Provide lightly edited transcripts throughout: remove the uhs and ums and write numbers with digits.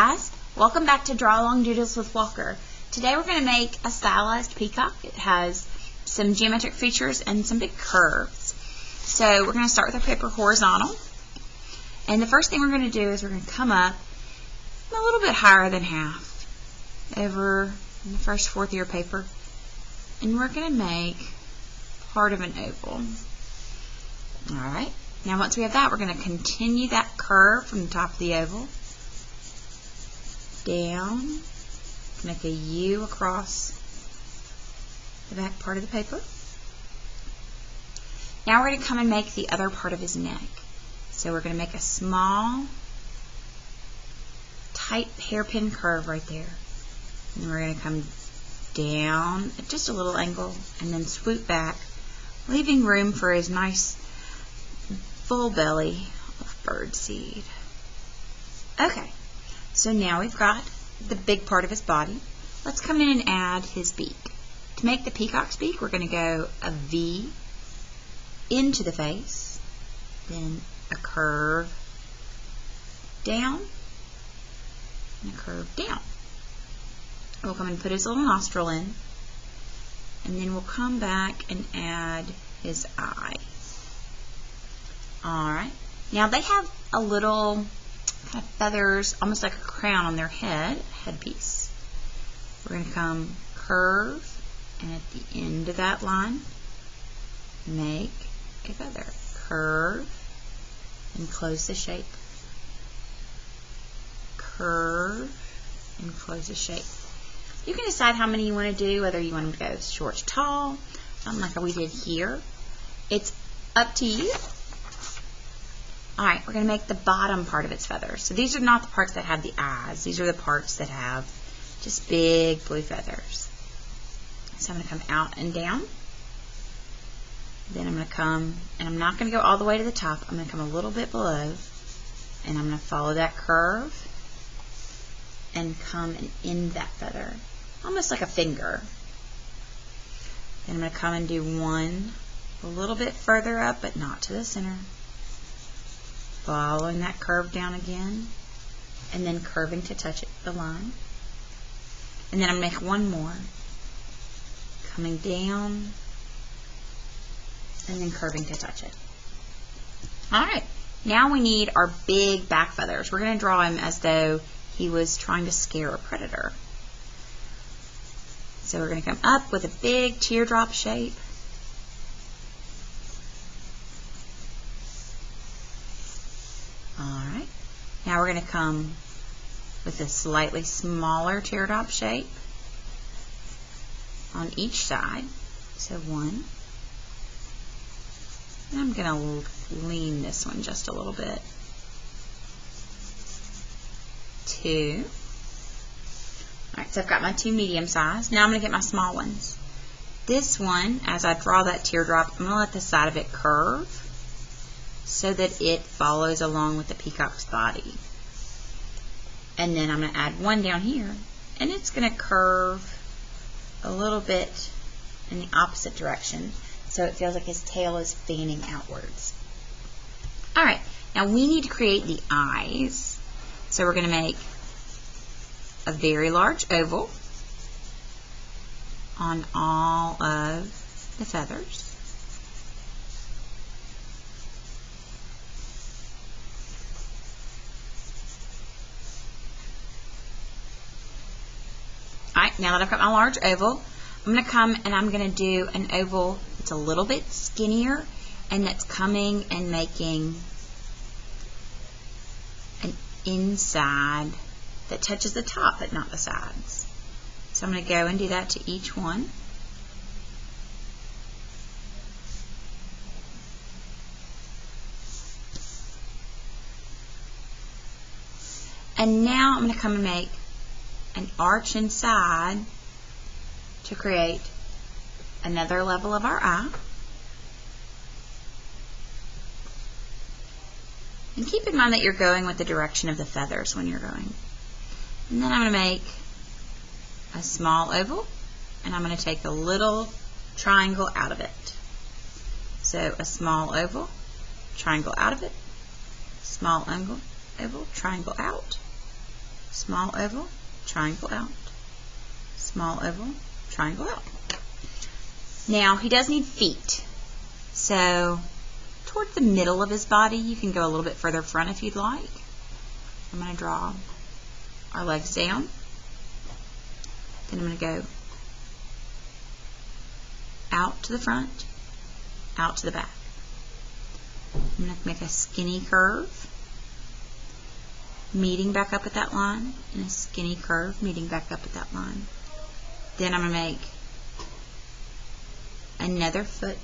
guys, welcome back to Draw Along Doodles with Walker. Today we're going to make a stylized peacock. It has some geometric features and some big curves. So we're going to start with our paper horizontal. And the first thing we're going to do is we're going to come up a little bit higher than half over in the first fourth of your paper. And we're going to make part of an oval. Alright, now once we have that, we're going to continue that curve from the top of the oval down, make a U across the back part of the paper. Now we're going to come and make the other part of his neck. So we're going to make a small, tight hairpin curve right there. And we're going to come down at just a little angle and then swoop back, leaving room for his nice full belly of birdseed. Okay, so now we've got the big part of his body. Let's come in and add his beak. To make the peacock's beak, we're going to go a V into the face, then a curve down, and a curve down. We'll come and put his little nostril in, and then we'll come back and add his eye. Alright, now they have a little kind of feathers, almost like a crown on their headpiece. We're going to come curve, and at the end of that line, make a feather. Curve, and close the shape. Curve, and close the shape. You can decide how many you want to do, whether you want them to go short to tall, like we did here. It's up to you. Alright, we're going to make the bottom part of its feathers. So these are not the parts that have the eyes. These are the parts that have just big blue feathers. So I'm going to come out and down. Then I'm going to come, and I'm not going to go all the way to the top. I'm going to come a little bit below, and I'm going to follow that curve and come and end that feather, almost like a finger. Then I'm going to come and do one a little bit further up, but not to the center. Following that curve down again, and then curving to touch the line. And then I'm going to make one more. Coming down, and then curving to touch it. Alright, now we need our big back feathers. We're going to draw him as though he was trying to scare a predator. So we're going to come up with a big teardrop shape. Alright, now we're going to come with a slightly smaller teardrop shape on each side. So one. And I'm going to lean this one just a little bit. Two. Alright, so I've got my two medium size. Now I'm going to get my small ones. This one, as I draw that teardrop, I'm going to let the side of it curve so that it follows along with the peacock's body. And then I'm going to add one down here, and it's going to curve a little bit in the opposite direction so it feels like his tail is fanning outwards. Alright, now we need to create the eyes. So we're going to make a very large oval on all of the feathers. Alright, now that I've got my large oval, I'm going to come and I'm going to do an oval that's a little bit skinnier and that's coming and making an inside that touches the top but not the sides. So I'm going to go and do that to each one. And now I'm going to come and make an arch inside to create another level of our eye. And keep in mind that you're going with the direction of the feathers when you're going. And then I'm going to make a small oval, and I'm going to take a little triangle out of it. So a small oval, triangle out of it, small oval, triangle out, small oval, triangle out, small oval, triangle out. Now he does need feet, so towards the middle of his body, you can go a little bit further front if you'd like. I'm going to draw our legs down, then I'm going to go out to the front, out to the back. I'm going to make a skinny curve, meeting back up at that line, and a skinny curve, meeting back up at that line. Then I'm going to make another foot,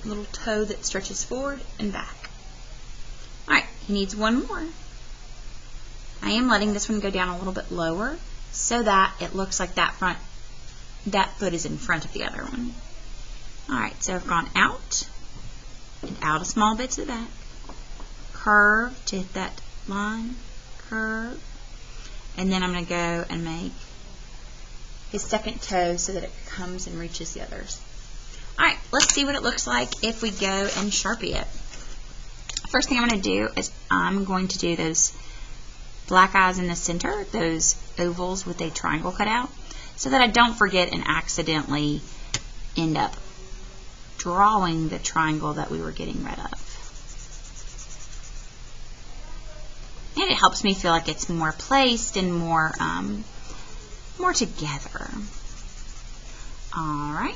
little toe that stretches forward and back. Alright, he needs one more. I am letting this one go down a little bit lower so that it looks like that foot is in front of the other one. Alright, so I've gone out and out a small bit to the back, curve to hit that line, curve, and then I'm going to go and make his second toe so that it comes and reaches the others. Alright, let's see what it looks like if we go and Sharpie it. First thing I'm going to do is I'm going to do those black eyes in the center, those ovals with a triangle cut out, so that I don't forget and accidentally end up drawing the triangle that we were getting rid of. And it helps me feel like it's more placed and more together. Alright.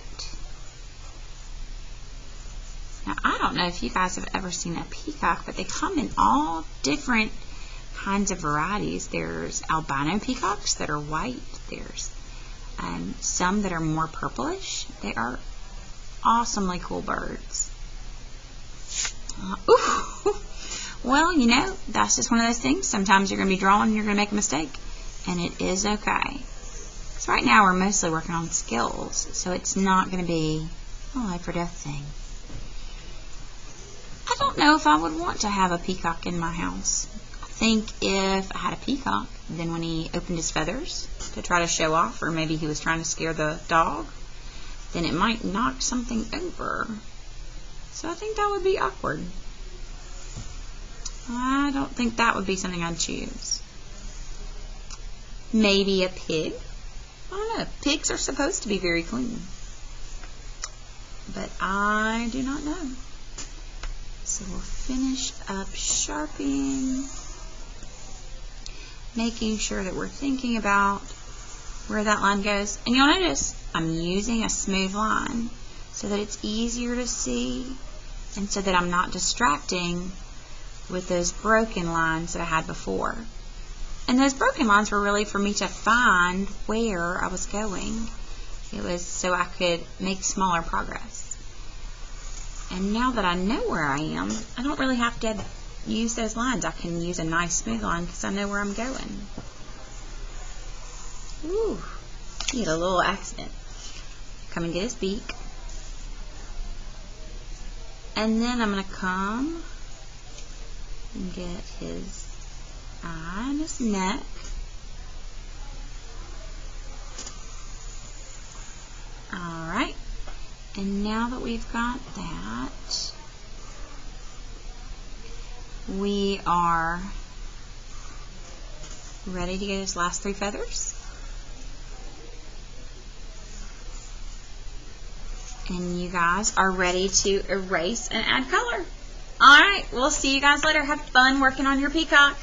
Now, I don't know if you guys have ever seen a peacock, but they come in all different kinds of varieties. There's albino peacocks that are white. There's some that are more purplish. They are awesomely cool birds. Well, you know, that's just one of those things. Sometimes you're going to be drawing and you're going to make a mistake, and it is okay. So right now we're mostly working on skills, so it's not going to be a life or death thing. I don't know if I would want to have a peacock in my house. I think if I had a peacock, then when he opened his feathers to try to show off, or maybe he was trying to scare the dog, then it might knock something over. So I think that would be awkward. I don't think that would be something I'd choose. Maybe a pig. I don't know. Pigs are supposed to be very clean. But I do not know. So we'll finish up sharpening, making sure that we're thinking about where that line goes. And you'll notice I'm using a smooth line so that it's easier to see and so that I'm not distracting with those broken lines that I had before. And those broken lines were really for me to find where I was going. It was so I could make smaller progress. And now that I know where I am, I don't really have to use those lines. I can use a nice smooth line because I know where I'm going. Ooh, he had a little accident. Come and get his beak. And then I'm going to come and get his eye and his neck. Alright. And now that we've got that, we are ready to get his last three feathers. And you guys are ready to erase and add color. Alright, we'll see you guys later. Have fun working on your peacock.